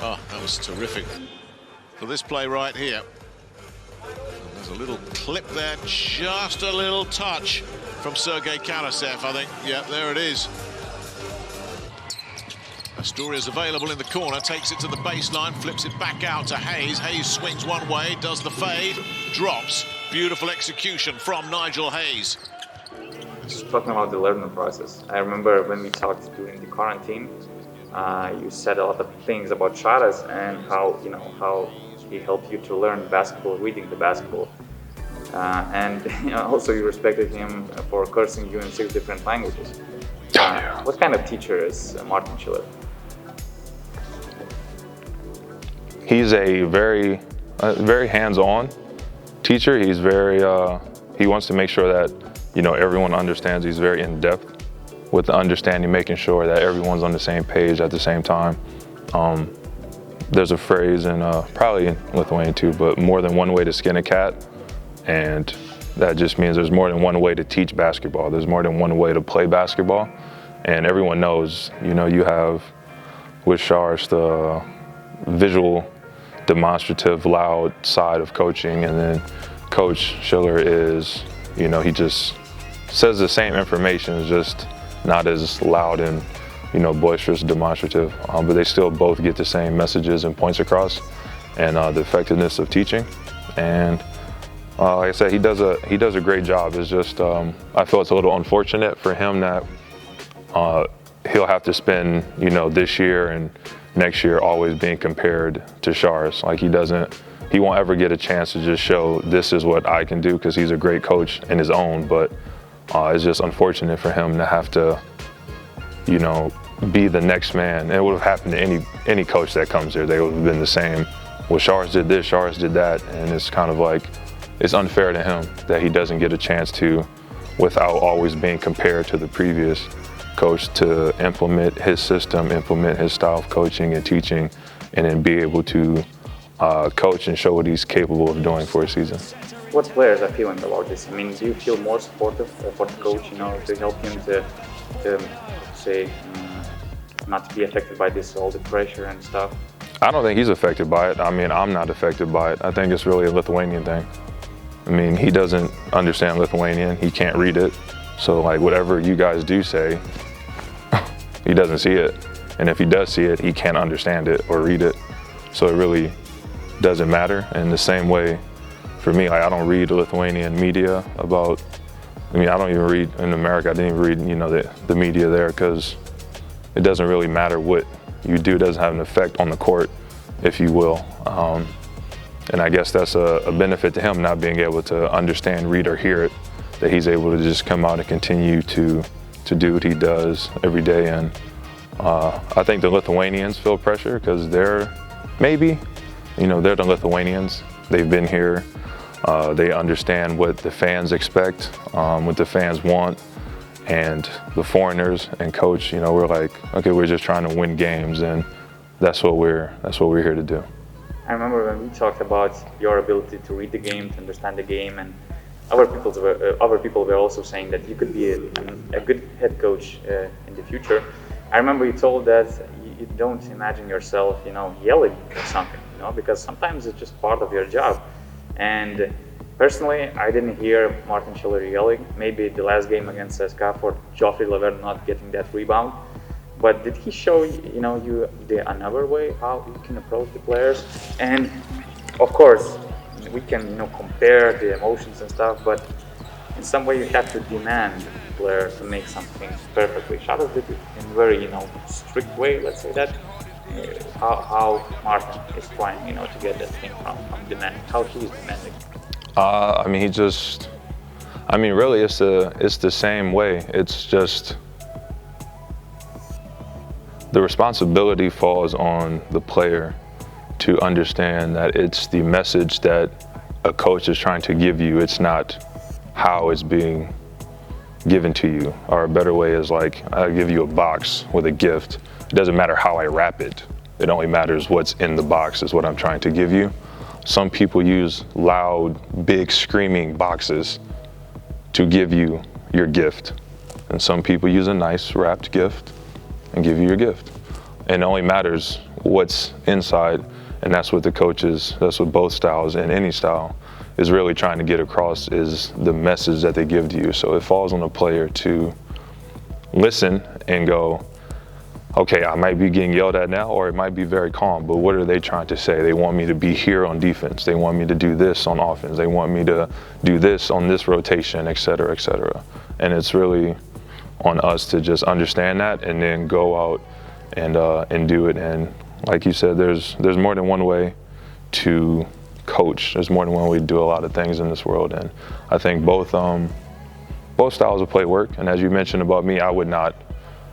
Oh, that was terrific for this play right here. And there's a little clip there, just a little touch from Sergei Karasev, I think. Yeah, there it is. Asturia's available in the corner, takes it to the baseline, flips it back out to Hayes. Hayes swings one way, does the fade, drops. Beautiful execution from Nigel Hayes. Just talking about the learning process. I remember when we talked during the quarantine, you said a lot of things about Šaras and how he helped you to learn basketball, reading the basketball. And also you respected him for cursing you in 6 different languages. What kind of teacher is Martiną Schillerį? He's a very hands-on teacher. He's he wants to make sure that everyone understands. He's very in-depth with the understanding, making sure that everyone's on the same page at the same time. There's a phrase in probably in Lithuanian too, but more than one way to skin a cat, and that just means there's more than one way to teach basketball. There's more than one way to play basketball, and everyone knows. You have with Šaras the visual, demonstrative, loud side of coaching, and then Coach Schiller is, he just says the same information, just not as loud and, boisterous, demonstrative, but they still both get the same messages and points across, and the effectiveness of teaching. And like I said, he does a great job. It's just I feel it's a little unfortunate for him that he'll have to spend, this year and next year always being compared to Šaras. Like he won't ever get a chance to just show this is what I can do, because he's a great coach in his own, but it's just unfortunate for him to have to, be the next man. It would have happened to any coach that comes here. They would have been the same. Well, Šaras did this, Šaras did that, and it's kind of like, it's unfair to him that he doesn't get a chance to, without always being compared to the previous coach, to implement his system, implement his style of coaching and teaching, and then be able to coach and show what he's capable of doing for a season. What players are feeling about this? I mean, do you feel more supportive for the coach, to help him to say, not to be affected by all the pressure and stuff? I don't think he's affected by it. I mean, I'm not affected by it. I think it's really a Lithuanian thing. I mean, he doesn't understand Lithuanian. He can't read it. So, like, whatever you guys do say, he doesn't see it. And if he does see it, he can't understand it or read it. So it really doesn't matter. And the same way for me, like, I don't read Lithuanian media about, I don't even read in America. I didn't even read, the media there, because it doesn't really matter what you do. It doesn't have an effect on the court, if you will. And I guess that's a benefit to him, not being able to understand, read, or hear it, that he's able to just come out and continue to do what he does every day. And I think the Lithuanians feel pressure because they're the Lithuanians. They've been here. They understand what the fans expect, what the fans want, and the foreigners and coach. We're like, okay, we're just trying to win games, and that's what we're here to do. I remember when we talked about your ability to read the game, to understand the game, and other people were also saying that you could be a good head coach in the future. I remember you told that you don't imagine yourself, yelling or something, because sometimes it's just part of your job. And personally, I didn't hear Martiną Schillerį yelling. Maybe the last game against CSKA for Joffrey Levert not getting that rebound. But did he show you another way how you can approach the players? And of course, we can compare the emotions and stuff, but in some way you have to demand the player to make something perfectly. Šaras did it in a very strict way, let's say that. How Martin is trying to get that thing from demand, how he's demanding. Really it's the same way. It's just the responsibility falls on the player to understand that it's the message that a coach is trying to give you. It's not how it's being given to you. Or a better way is like, I give you a box with a gift. It doesn't matter how I wrap it. It only matters what's in the box is what I'm trying to give you. Some people use loud, big, screaming boxes to give you your gift. And some people use a nice wrapped gift and give you your gift. and it only matters what's inside, and that's what the coaches, that's what both styles and any style is really trying to get across, is the message that they give to you. So it falls on the player to listen and go, okay, I might be getting yelled at now, or it might be very calm, but what are they trying to say? They want me to be here on defense. They want me to do this on offense. They want me to do this on this rotation, et cetera, et cetera. And it's really on us to just understand that and then go out and do it. And like you said, there's more than one way to coach. There's more than one way to do a lot of things in this world. And I think both styles of play work. And as you mentioned about me, I would not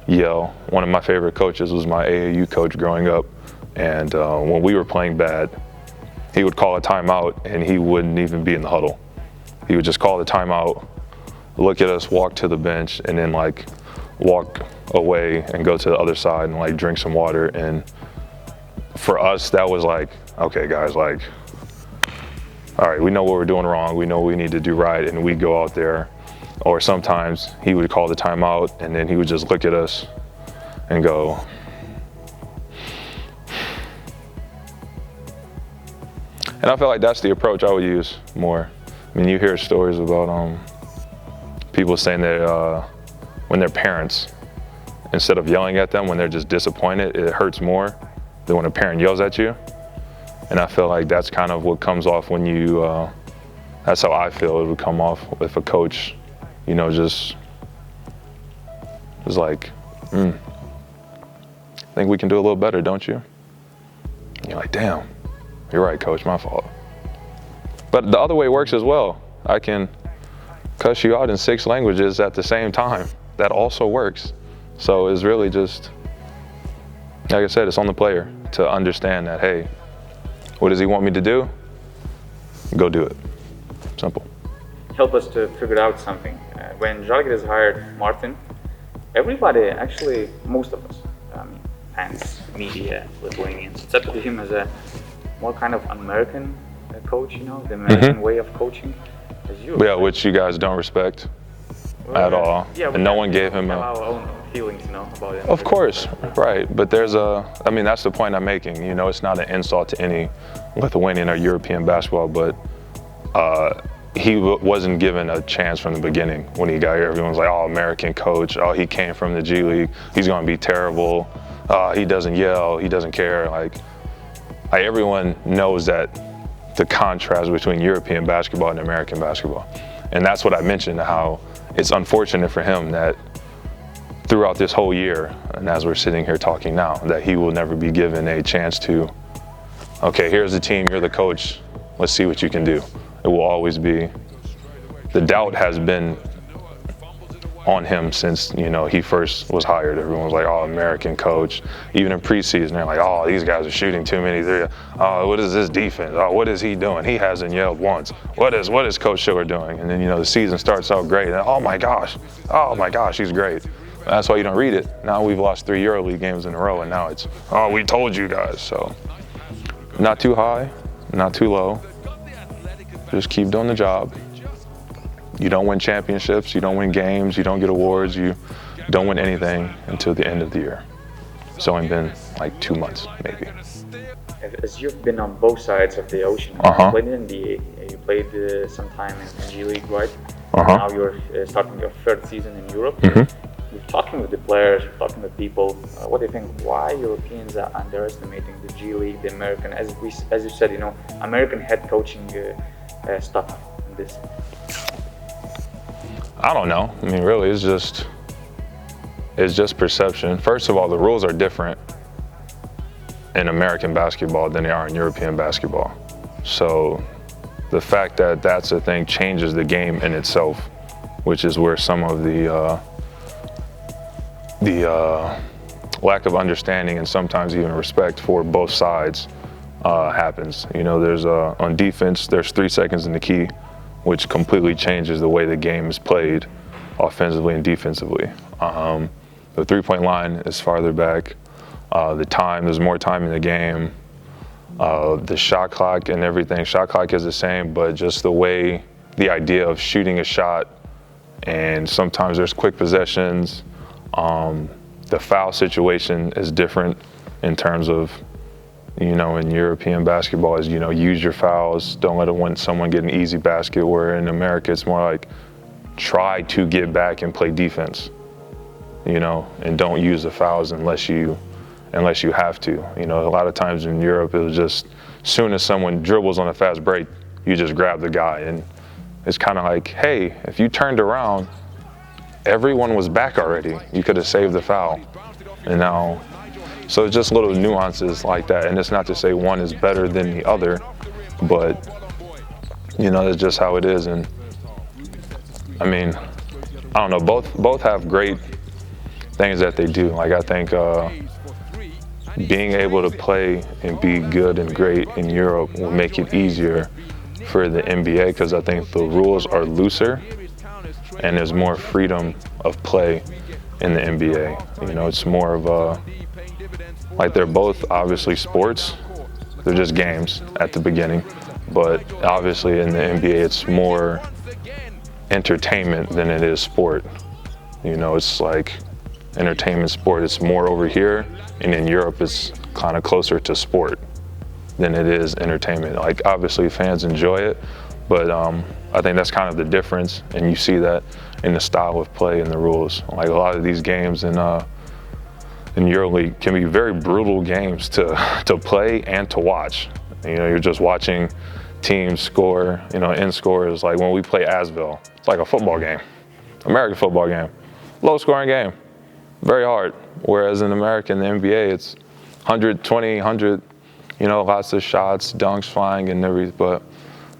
yell. One of my favorite coaches was my AAU coach growing up. And when we were playing bad, he would call a timeout and he wouldn't even be in the huddle. He would just call the timeout, look at us, walk to the bench, and then like walk away and go to the other side and like drink some water. And for us, that was like, okay guys, like, all right, we know what we're doing wrong. We know what we need to do right, and we go out there. Or sometimes he would call the timeout, and then he would just look at us and go, and I feel like that's the approach I would use more. I mean, you hear stories about people saying that when they're parents, instead of yelling at them when they're just disappointed, it hurts more than when a parent yells at you. And I feel like that's kind of what comes off when you, that's how I feel it would come off if a coach, you know, just like, I think we can do a little better, don't you? And you're like, damn, you're right, coach, my fault. But the other way works as well. I can cuss you out in 6 languages at the same time. That also works. So it's really just, like I said, it's on the player to understand that, hey, what does he want me to do? Go do it. Simple. Help us to figure out something. When Žalgiris hired Martin, everybody, actually most of us, fans, media, Lithuanians, accepted him as a more kind of American coach, you know, the American way of coaching. As you, yeah, which you guys don't respect at all. Yeah, and no one gave him our own feelings, you know, about him. Of course, right. But there's I mean, that's the point I'm making. You know, it's not an insult to any Lithuanian or European basketball, but he wasn't given a chance from the beginning when he got here. Everyone's like, oh, American coach. Oh, he came from the G League. He's going to be terrible. He doesn't yell. He doesn't care. Like everyone knows that the contrast between European basketball and American basketball. And that's what I mentioned, how it's unfortunate for him that throughout this whole year, and as we're sitting here talking now, that he will never be given a chance to, okay, here's the team, you're the coach, let's see what you can do. It will always be, the doubt has been on him since, you know, he first was hired. Everyone was like, oh, American coach. Even in preseason, they're like, oh, these guys are shooting too many threes. Oh, what is this defense? Oh, what is he doing? He hasn't yelled once. What is Coach Schiller doing? And then, you know, the season starts out great. And oh my gosh, he's great. That's why you don't read it. Now we've lost 3 EuroLeague games in a row, and now it's, oh, we told you guys. So not too high, not too low. Just keep doing the job. You don't win championships, you don't win games, you don't get awards, you don't win anything until the end of the year. It's only been like 2 months, maybe. As you've been on both sides of the ocean, you played in NBA, you played some time in G League, right? Now you're starting your 3rd season in Europe. You're talking with the players, you're talking with people. What do you think? Why Europeans are underestimating the G League, the American, as you said, you know, American head coaching stuff in this? I don't know. I mean, really, it's just perception. First of all, the rules are different in American basketball than they are in European basketball. So the fact that that's a thing changes the game in itself, which is where some of the lack of understanding and sometimes even respect for both sides happens. You know, there's on defense, there's 3 seconds in the key, which completely changes the way the game is played offensively and defensively. The 3-point line is farther back. There's more time in the game. The shot clock and everything, shot clock is the same, but just the idea of shooting a shot, and sometimes there's quick possessions. The foul situation is different in terms of, you know, in European basketball is, you know, use your fouls, don't let someone get an easy basket, where in America it's more like try to get back and play defense, you know, and don't use the fouls unless you have to. You know, a lot of times in Europe it was just as soon as someone dribbles on a fast break, you just grab the guy, and it's kind of like, hey, if you turned around, everyone was back already. You could have saved the foul. And now, so it's just little nuances like that. And it's not to say one is better than the other, but, you know, that's just how it is. And I mean, I don't know, both have great things that they do. Like, I think being able to play and be good and great in Europe will make it easier for the NBA, because I think the rules are looser and there's more freedom of play in the NBA. You know, it's more of a, like, they're both obviously sports, they're just games at the beginning, but obviously in the NBA it's more entertainment than it is sport. You know, it's like entertainment sport, it's more over here, and in Europe it's kind of closer to sport than it is entertainment. Like, obviously fans enjoy it, but I think that's kind of the difference, and you see that in the style of play and the rules. Like, a lot of these games in EuroLeague can be very brutal games to play and to watch. You know, you're just watching teams score, you know, end scores. Like when we play Asvel, it's like a football game, American football game, low scoring game, very hard. Whereas in America, in the NBA, it's 120, 100, you know, lots of shots, dunks flying and everything. But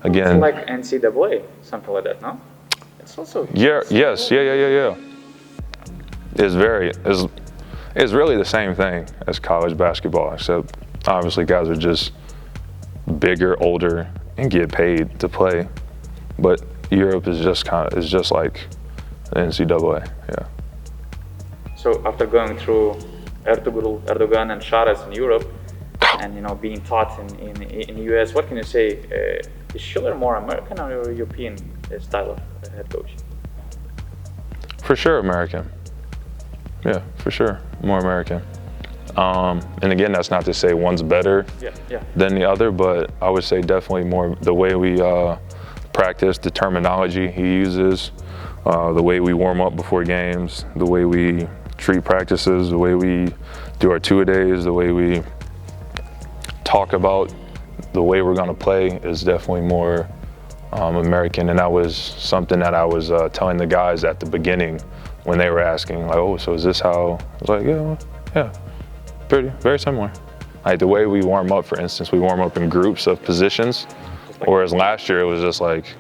again, it's like NCAA, something like that, no? It's also yeah. It's really the same thing as college basketball, except obviously guys are just bigger, older, and get paid to play. But Europe is just like the NCAA, yeah. So after going through Erdogan and Šaras in Europe, and, you know, being taught in the US, what can you say? Is Schiller more American or European style of head coach? For sure, American. Yeah, for sure, more American. And again, that's not to say one's better than the other, but I would say definitely more the way we practice, the terminology he uses, the way we warm up before games, the way we treat practices, the way we do our two-a-days, the way we talk about the way we're going to play is definitely more American. And that was something that I was telling the guys at the beginning when they were asking, like, oh, so is this how? I was like, yeah, very similar. Like the way we warm up, for instance, we warm up in groups of positions, whereas last year it was just like,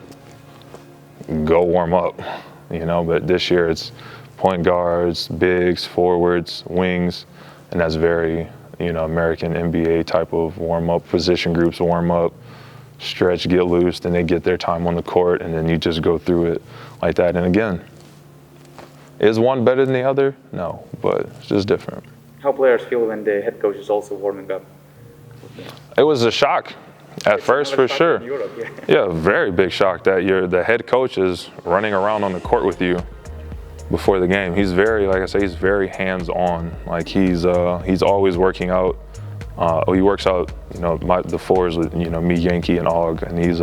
go warm up, you know, but this year it's point guards, bigs, forwards, wings, and that's very, you know, American NBA type of warm up, position groups warm up, stretch, get loose, then they get their time on the court, and then you just go through it like that. And again, is one better than the other? No, but it's just different. How players feel when the head coach is also warming up? It was a shock at first, for sure. In Europe, yeah, very big shock that the head coach is running around on the court with you before the game. He's very, like I say, he's very hands-on. Like he's always working out. He works out, you know, the fours with, you know, me, Yankee, and Og, and he's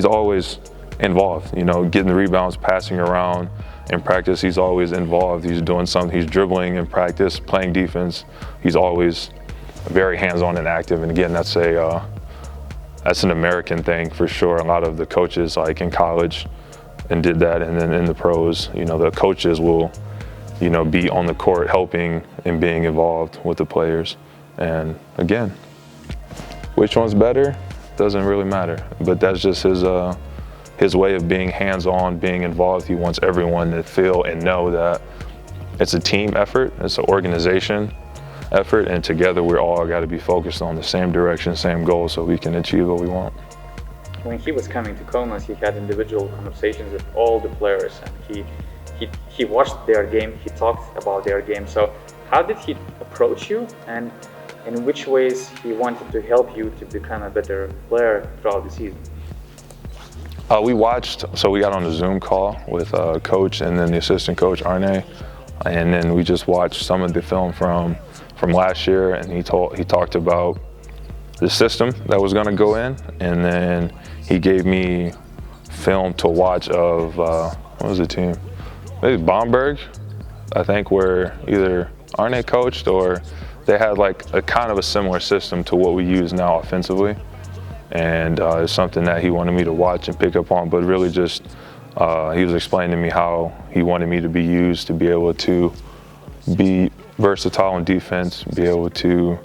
always involved. You know, getting the rebounds, passing around. In practice, he's always involved. He's doing something. He's dribbling in practice, playing defense. He's always very hands-on and active. And again, that's an American thing for sure. A lot of the coaches, like in college, and did that, and then in the pros, you know, the coaches will, you know, be on the court helping and being involved with the players. And again, which one's better doesn't really matter, but that's just his way of being hands-on, being involved. He wants everyone to feel and know that it's a team effort, it's an organization effort, and together we're all got to be focused on the same direction, same goal, so we can achieve what we want. When he was coming to Kaunas, he had individual conversations with all the players, and he watched their game, he talked about their game. So how did he approach you, and in which ways he wanted to help you to become a better player throughout the season? We watched, so we got on a Zoom call with coach and then the assistant coach, Arne, and then we just watched some of the film from from last year, and he talked about the system that was going to go in, and then he gave me film to watch of what was the team? Maybe Bamberg, I think, where either Arne coached or they had like a kind of a similar system to what we use now offensively, and it's something that he wanted me to watch and pick up on. But really, just he was explaining to me how he wanted me to be used to be able to be versatile in defense, be able to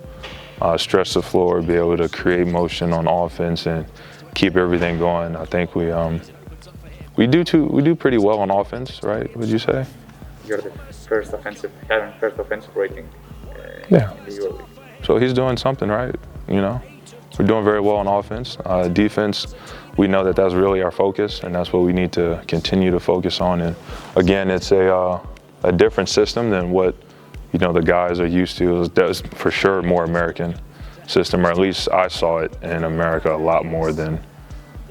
stretch the floor, be able to create motion on offense, and keep everything going. I think we do pretty well on offense, right? Would you say? You're the first offensive rating in the EuroLeague. So he's doing something right. You know, we're doing very well on offense. Defense, we know that that's really our focus, and that's what we need to continue to focus on. And again, it's a different system than what the guys are used to. That's for sure more American system, or at least I saw it in America a lot more than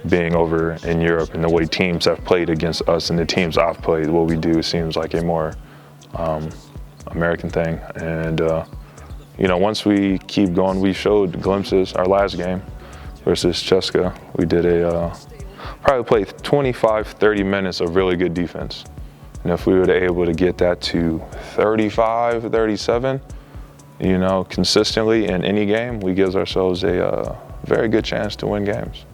being over in Europe, and the way teams have played against us and the teams I've played. What we do seems like a more American thing. And once we keep going, we showed glimpses. Our last game versus Česka, we did probably played 25-30 minutes of really good defense. And if we were able to get that to 35, 37, consistently in any game, we give ourselves a very good chance to win games.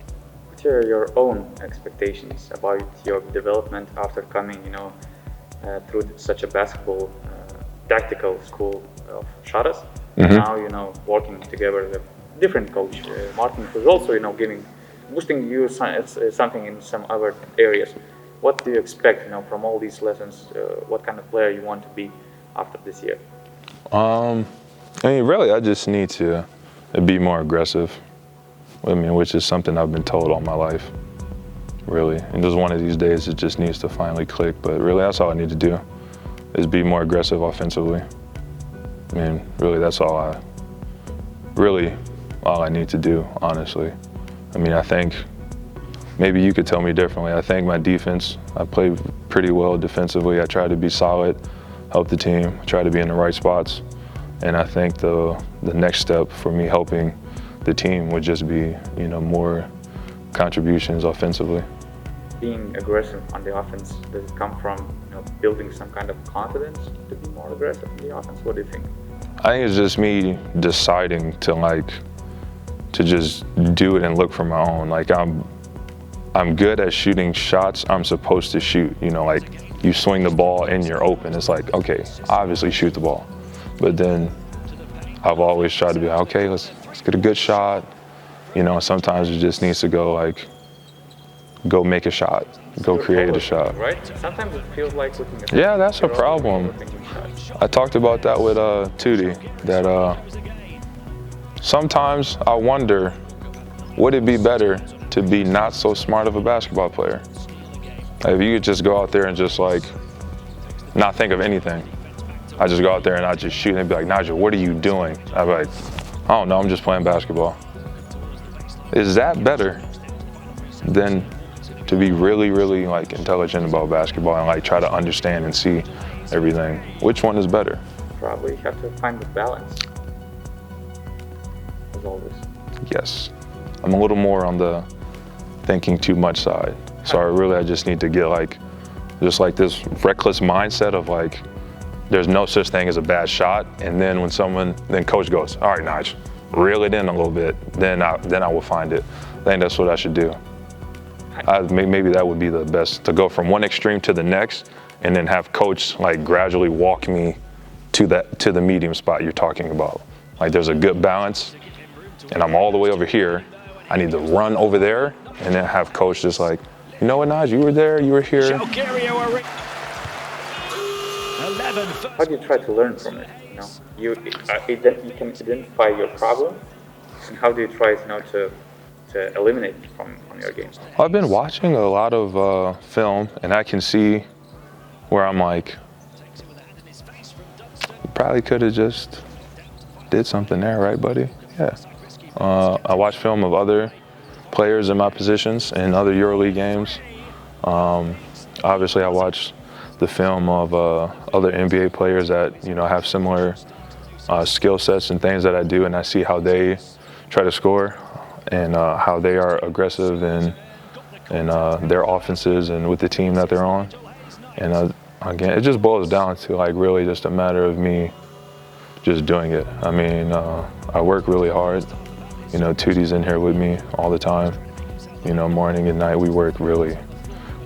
What are your own expectations about your development after coming, through such a basketball tactical school of Šaras? Mm-hmm. Now, working together with a different coach, Martin, who's also, boosting you something in some other areas. What do you expect, from all these lessons? What kind of player you want to be after this year? Really, I just need to be more aggressive. Which is something I've been told all my life, really. And just one of these days, it just needs to finally click. But really, that's all I need to do, is be more aggressive offensively. Really, that's all I need to do, honestly. I think maybe you could tell me differently. I think my defense, I played pretty well defensively. I tried to be solid, help the team, try to be in the right spots. And I think the next step for me helping the team would just be, more contributions offensively. Being aggressive on the offense, does it come from, building some kind of confidence to be more aggressive in the offense? What do you think? I think it's just me deciding to just do it and look for my own. I'm good at shooting shots I'm supposed to shoot. You swing the ball and you're open. It's like, okay, obviously shoot the ball. But then I've always tried to be like, okay, let's get a good shot. Sometimes it just needs to go make a shot, go create a shot. Right? Sometimes it feels like looking at Yeah, that's a problem. I talked about that with Tootie, that sometimes I wonder, would it be better to be not so smart of a basketball player? If you could just go out there and just not think of anything. I just go out there and I just shoot and be like, Nigel, what are you doing? I'd be like, I don't know, I'm just playing basketball. Is that better than to be really, really intelligent about basketball and try to understand and see everything? Which one is better? Probably have to find the balance, as always. Yes. I'm a little more on the thinking too much side. So I just need to get this reckless mindset of there's no such thing as a bad shot. And then then coach goes, all right, Nigel, reel it in a little bit. Then I will find it. I think that's what I should do. Maybe that would be the best, to go from one extreme to the next, and then have coach gradually walk me to the medium spot you're talking about. There's a good balance, and I'm all the way over here. I need to run over there, and then have coach just you know what, Nigel, you were there, you were here. How do you try to learn from it? You can identify your problem, and how do you try to eliminate it from your game? I've been watching a lot of film, and I can see where I'm you probably could have just did something there, right, buddy? Yeah. I watch film of other players in my positions in other EuroLeague games. Obviously, I watch the film of other NBA players that have similar skill sets and things that I do, and I see how they try to score and how they are aggressive in their offenses and with the team that they're on. And again, it just boils down to like really just a matter of me just doing it. I mean, I work really hard. You know, Tootie's in here with me all the time. You know, morning and night we work really,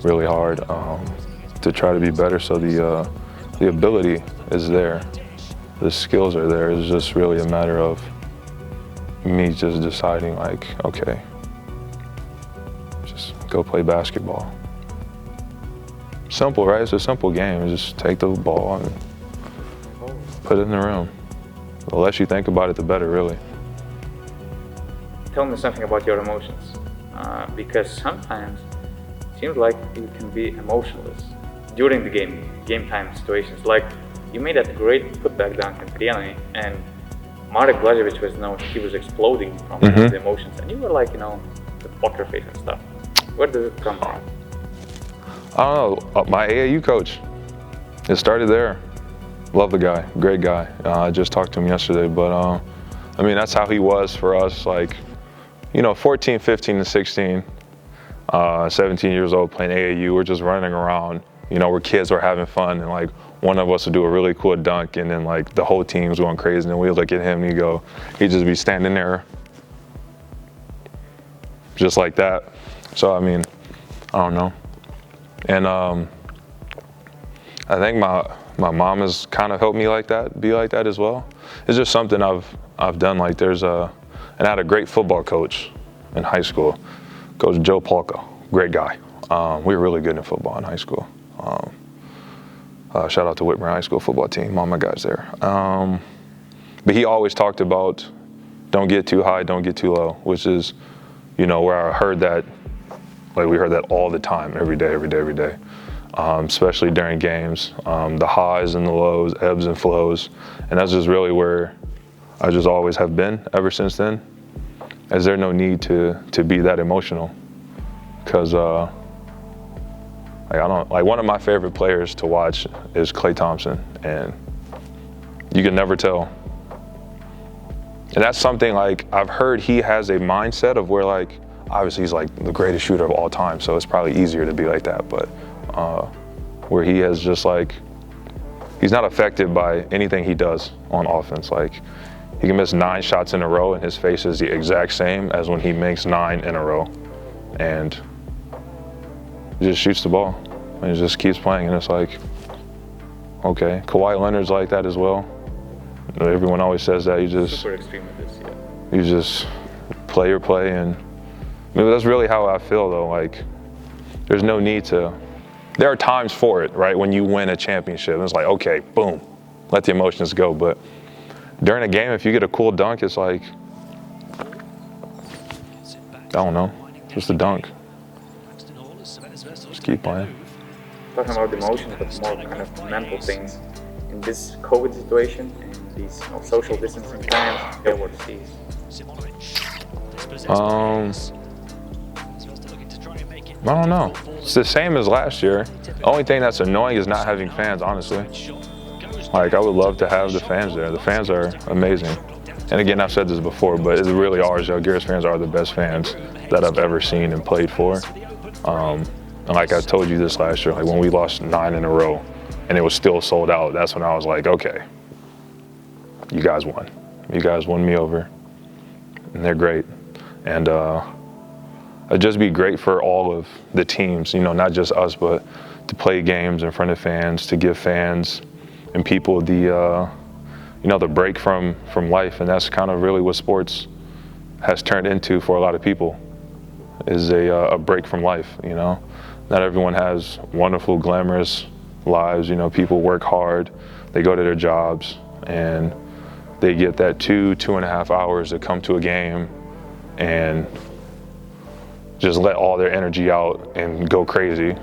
really hard to try to be better. So the ability is there, the skills are there. It's just really a matter of me just deciding like, okay, just go play basketball. Simple, right? It's a simple game. Just take the ball and put it in the rim. The less you think about it, the better, really. Tell me something about your emotions, because sometimes it seems like you can be emotionless during the game time situations. Like you made that great putback dunk in Prienai, and Marek Blažević was he was exploding from the emotions, and you were like, you know, the poker face and stuff. Where does it come from? I don't know. My AAU coach. It started there. Love the guy. Great guy. I just talked to him yesterday, but I mean, that's how he was for us. Like, you know, 14, 15, and 16, 17 years old playing AAU. We're just running around. You know, we're kids, we're having fun, and like one of us would do a really cool dunk, and then like the whole team's going crazy, and then we look at him and he'd just be standing there just like that. So, I mean, I don't know. And I think my mom has kind of helped me be like that as well. It's just something I've done. Like and I had a great football coach in high school, Coach Joe Polka, great guy. We were really good in football in high school. Shout out to Whitmer High School football team, all my guys there. But he always talked about don't get too high, don't get too low, which is, you know, where I heard that, like we heard that all the time, every day. Especially during games, the highs and the lows, ebbs and flows. And that's just really where I just always have been ever since then. Is there no need to be that emotional? Because one of my favorite players to watch is Klay Thompson, and you can never tell. And that's something like I've heard he has a mindset of where like, obviously he's like the greatest shooter of all time, so it's probably easier to be like that, but where he has just like, he's not affected by anything he does on offense. Like he can miss 9 shots in a row and his face is the exact same as when he makes 9 in a row. And he just shoots the ball and he just keeps playing, and it's like, okay. Kawhi Leonard's like that as well. Everyone always says that. Super extreme with this, yeah. You just play your play, and maybe that's really how I feel though. Like there's no need to. There are times for it, right? When you win a championship, it's like, okay, boom, let the emotions go. But during a game, if you get a cool dunk, it's like, I don't know, just a dunk. Just keep playing. Talking about emotions, but more kind of mental things. In this COVID situation and these social distancing times, overseas. I don't know. It's the same as last year. The only thing that's annoying is not having fans, honestly. Like, I would love to have the fans there. The fans are amazing. And again, I've said this before, but it's really ours. Žalgiris fans are the best fans that I've ever seen and played for. And like I told you this last year, like when we lost 9 in a row and it was still sold out, that's when I was like, okay, you guys won. You guys won me over. And they're great. And it'd just be great for all of the teams, you know, not just us, but to play games in front of fans, to give fans and people the, you know, the break from life. And that's kind of really what sports has turned into for a lot of people, is a break from life, you know. Not everyone has wonderful, glamorous lives. You know, people work hard, they go to their jobs, and they get that 2.5 hours to come to a game and just let all their energy out and go crazy.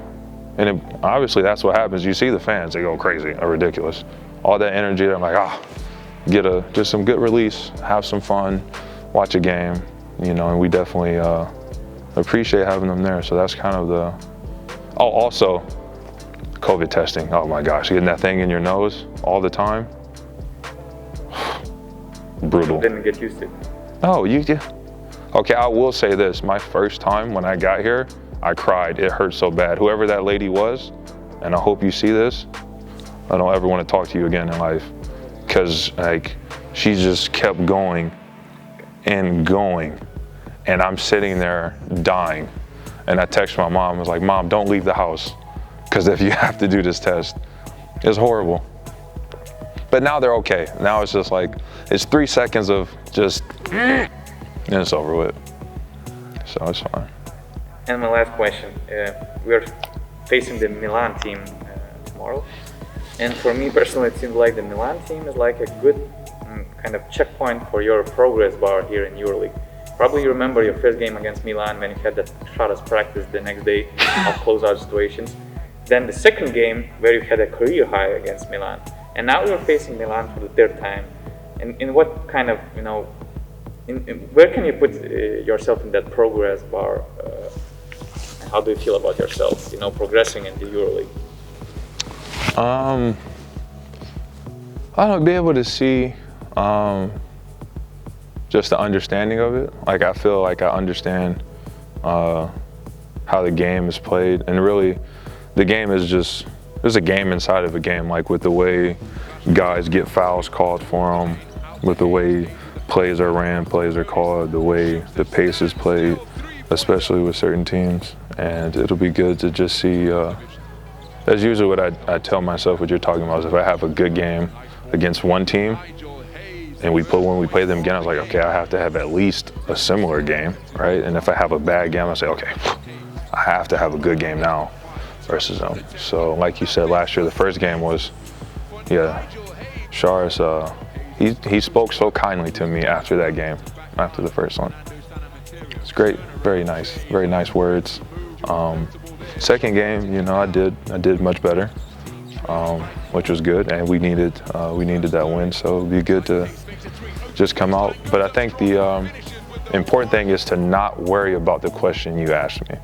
And obviously that's what happens. You see the fans, they go crazy, are ridiculous. All that energy, I'm like, get just some good release, have some fun, watch a game, you know, and we definitely appreciate having them there. So that's kind of the, also COVID testing. Oh my gosh, getting that thing in your nose all the time. brutal. Didn't get used to it. No, okay, I will say this. My first time when I got here, I cried. It hurt so bad. Whoever that lady was, and I hope you see this, I don't ever want to talk to you again in life. Because like, she just kept going and going. And I'm sitting there dying. And I texted my mom, I was like, Mom, don't leave the house. Because if you have to do this test, it's horrible. But now they're okay. Now it's just like, it's 3 seconds of just, and it's over with. So it's fine. And my last question, we're facing the Milan team tomorrow. And for me personally, it seems like the Milan team is like a good kind of checkpoint for your progress bar here in EuroLeague. Probably you remember your first game against Milan when you had that shot as practice the next day of closeout situations. Then the second game where you had a career high against Milan. And now you're facing Milan for the third time. And in what kind of, you know, where can you put yourself in that progress bar? And how do you feel about yourself, you know, progressing in the EuroLeague? I don't be able to see just the understanding of it. Like, I feel like I understand how the game is played, and really the game is just, there's a game inside of a game, like with the way guys get fouls called for them, with the way plays are ran, plays are called, the way the pace is played, especially with certain teams. And it'll be good to just see, that's usually what I tell myself what you're talking about, is if I have a good game against one team, and when we play them again, I was like, okay, I have to have at least a similar game, right? And if I have a bad game, I say, okay, I have to have a good game now versus them. So like you said, last year, the first game was, yeah, Shars, he spoke so kindly to me after that game, after the first one. It's great, very nice words. Second game, you know, I did much better, which was good, and we needed that win, so it'd be good to just come out. But I think the important thing is to not worry about the question you asked me.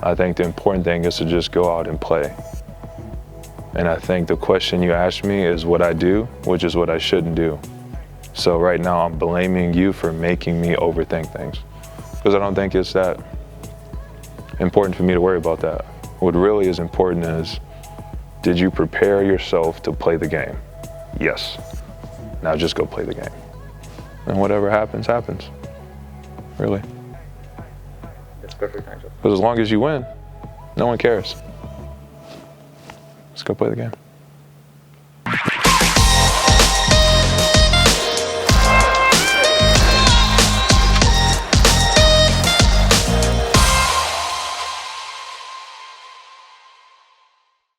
I think the important thing is to just go out and play. And I think the question you asked me is what I do, which is what I shouldn't do. So right now I'm blaming you for making me overthink things, because I don't think it's that important for me to worry about that. What really is important is, did you prepare yourself to play the game? Yes. Now just go play the game. And whatever happens, happens. Really. That's perfect, Nigel. Because as long as you win, no one cares. Let's go play the game.